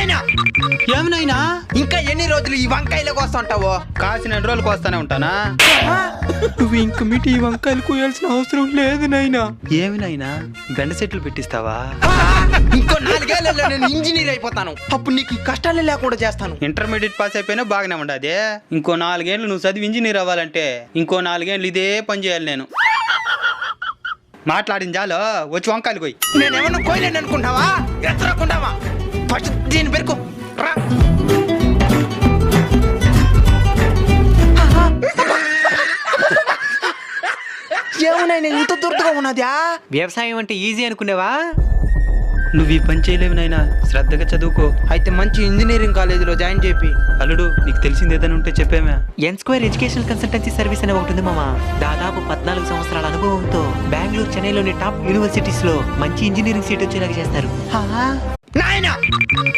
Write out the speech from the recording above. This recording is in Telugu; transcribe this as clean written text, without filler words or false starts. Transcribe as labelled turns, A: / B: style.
A: నాయనా
B: ఏమి నాయనా?
A: ఇంకా ఎన్ని రోజులు ఈ వంకాయలకు వస్తుంటావో?
B: కాసిన రోజులకు వస్తానే ఉంటానా? నువ్వు ఇంక మీటి ఈ వంకాయలు కోయాల్సిన అవసరం లేదు నాయనా. ఏమి నాయనా, బెండ చెట్లు పెట్టిస్తావా?
A: ఇంకో 4 ఏళ్లలో నేను ఇంజనీర్ అయిపోతాను. అప్పుడు నీకు ఈ కష్టాలే లేకుండా చేస్తాను.
B: ఇంటర్మీడియట్ పాస్ అయిపోయినా బాగానే ఉండదు. ఇంకో 4 ఏళ్ళు నువ్వు చదివి ఇంజనీర్ అవ్వాలంటే ఇంకో 4 ఏళ్ళు ఇదే పని చేయాలి నేను. మాట్లాడిన చాలు, వచ్చి వంకాయలు కోయి.
A: నేనేమన్నా కోయలేను అనుకుంటావా? ఎత్తరాకుంటావా? ఫస్ట్ దీని పెరుకు రా. ఏమన్నా ఇంత దుర్దుగా ఉన్నదా?
C: వ్యవసాయం అంటే ఈజీ అనుకునేవా?
B: నువ్వు ఈ పని చేయలేవు నాయనా, శ్రద్ధగా చదువుకో.
A: అయితే మంచి ఇంజనీరింగ్ కాలేజీలో జాయిన్ చేపి.
B: అల్లుడు, నీకు తెలిసింది ఏదైనా ఉంటే చెప్పేమే.
C: ఎన్ స్క్వేర్ ఎడ్యుకేషనల్ కన్సల్టెన్సీ సర్వీస్ అనే ఒకటి ఉంది మామ. దాదాపు 14 సంవత్సరాల అనుభవంతో బెంగళూరు, చెన్నైలోని టాప్ యూనివర్సిటీస్ లో మంచి ఇంజనీరింగ్ సీట్ వచ్చేలాగా చేస్తారు.
A: నాయనా